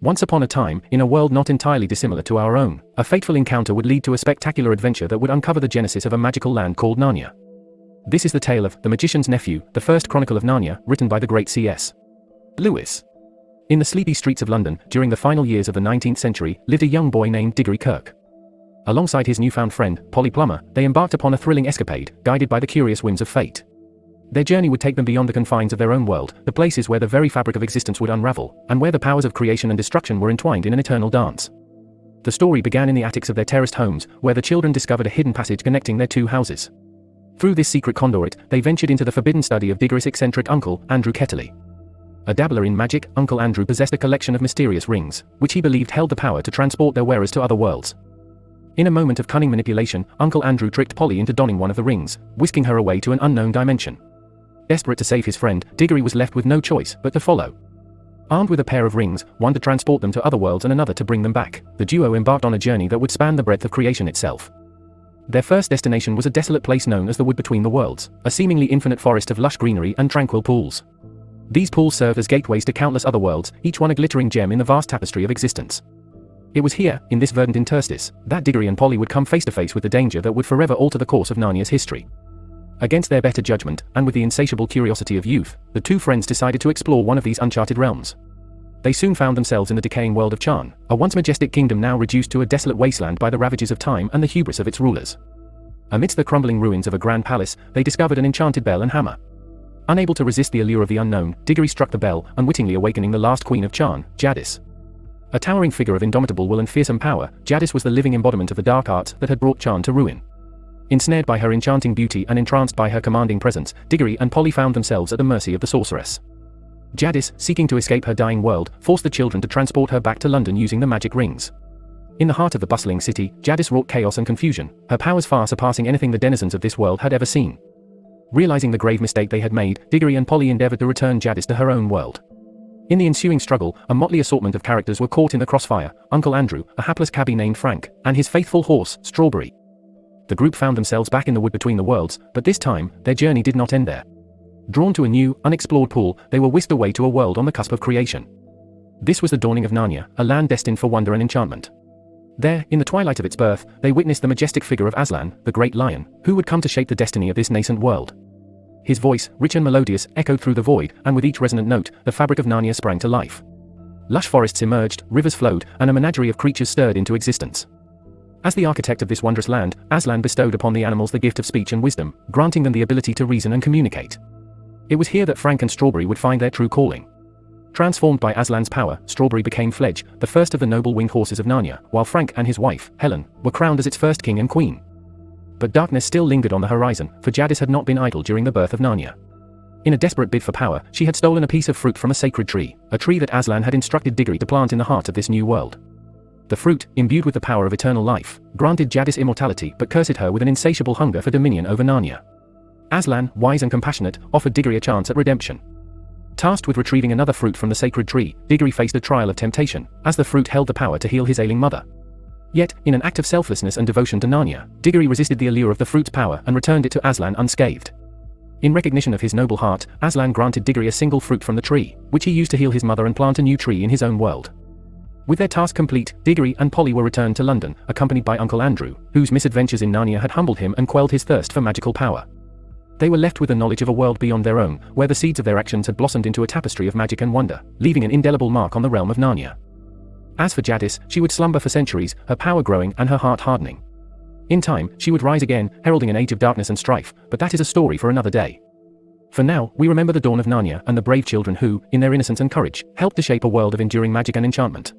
Once upon a time, in a world not entirely dissimilar to our own, a fateful encounter would lead to a spectacular adventure that would uncover the genesis of a magical land called Narnia. This is the tale of The Magician's Nephew, the first chronicle of Narnia, written by the great C.S. Lewis. In the sleepy streets of London, during the final years of the 19th century, lived a young boy named Diggory Kirk. Alongside his newfound friend, Polly Plummer, they embarked upon a thrilling escapade, guided by the curious whims of fate. Their journey would take them beyond the confines of their own world, the places where the very fabric of existence would unravel, and where the powers of creation and destruction were entwined in an eternal dance. The story began in the attics of their terraced homes, where the children discovered a hidden passage connecting their two houses. Through this secret conduit, they ventured into the forbidden study of Diggory's eccentric uncle, Andrew Ketterley. A dabbler in magic, Uncle Andrew possessed a collection of mysterious rings, which he believed held the power to transport their wearers to other worlds. In a moment of cunning manipulation, Uncle Andrew tricked Polly into donning one of the rings, whisking her away to an unknown dimension. Desperate to save his friend, Diggory was left with no choice but to follow. Armed with a pair of rings, one to transport them to other worlds and another to bring them back, the duo embarked on a journey that would span the breadth of creation itself. Their first destination was a desolate place known as the Wood Between the Worlds, a seemingly infinite forest of lush greenery and tranquil pools. These pools served as gateways to countless other worlds, each one a glittering gem in the vast tapestry of existence. It was here, in this verdant interstice, that Diggory and Polly would come face to face with the danger that would forever alter the course of Narnia's history. Against their better judgment, and with the insatiable curiosity of youth, the two friends decided to explore one of these uncharted realms. They soon found themselves in the decaying world of Charn, a once majestic kingdom now reduced to a desolate wasteland by the ravages of time and the hubris of its rulers. Amidst the crumbling ruins of a grand palace, they discovered an enchanted bell and hammer. Unable to resist the allure of the unknown, Diggory struck the bell, unwittingly awakening the last queen of Charn, Jadis. A towering figure of indomitable will and fearsome power, Jadis was the living embodiment of the dark arts that had brought Charn to ruin. Ensnared by her enchanting beauty and entranced by her commanding presence, Diggory and Polly found themselves at the mercy of the sorceress. Jadis, seeking to escape her dying world, forced the children to transport her back to London using the magic rings. In the heart of the bustling city, Jadis wrought chaos and confusion, her powers far surpassing anything the denizens of this world had ever seen. Realizing the grave mistake they had made, Diggory and Polly endeavored to return Jadis to her own world. In the ensuing struggle, a motley assortment of characters were caught in the crossfire: Uncle Andrew, a hapless cabbie named Frank, and his faithful horse, Strawberry. The group found themselves back in the Wood Between the Worlds, but this time, their journey did not end there. Drawn to a new, unexplored pool, they were whisked away to a world on the cusp of creation. This was the dawning of Narnia, a land destined for wonder and enchantment. There, in the twilight of its birth, they witnessed the majestic figure of Aslan, the great lion, who would come to shape the destiny of this nascent world. His voice, rich and melodious, echoed through the void, and with each resonant note, the fabric of Narnia sprang to life. Lush forests emerged, rivers flowed, and a menagerie of creatures stirred into existence. As the architect of this wondrous land, Aslan bestowed upon the animals the gift of speech and wisdom, granting them the ability to reason and communicate. It was here that Frank and Strawberry would find their true calling. Transformed by Aslan's power, Strawberry became Fledge, the first of the noble winged horses of Narnia, while Frank and his wife, Helen, were crowned as its first king and queen. But darkness still lingered on the horizon, for Jadis had not been idle during the birth of Narnia. In a desperate bid for power, she had stolen a piece of fruit from a sacred tree, a tree that Aslan had instructed Diggory to plant in the heart of this new world. The fruit, imbued with the power of eternal life, granted Jadis immortality but cursed her with an insatiable hunger for dominion over Narnia. Aslan, wise and compassionate, offered Diggory a chance at redemption. Tasked with retrieving another fruit from the sacred tree, Diggory faced a trial of temptation, as the fruit held the power to heal his ailing mother. Yet, in an act of selflessness and devotion to Narnia, Diggory resisted the allure of the fruit's power and returned it to Aslan unscathed. In recognition of his noble heart, Aslan granted Diggory a single fruit from the tree, which he used to heal his mother and plant a new tree in his own world. With their task complete, Diggory and Polly were returned to London, accompanied by Uncle Andrew, whose misadventures in Narnia had humbled him and quelled his thirst for magical power. They were left with the knowledge of a world beyond their own, where the seeds of their actions had blossomed into a tapestry of magic and wonder, leaving an indelible mark on the realm of Narnia. As for Jadis, she would slumber for centuries, her power growing and her heart hardening. In time, she would rise again, heralding an age of darkness and strife, but that is a story for another day. For now, we remember the dawn of Narnia and the brave children who, in their innocence and courage, helped to shape a world of enduring magic and enchantment.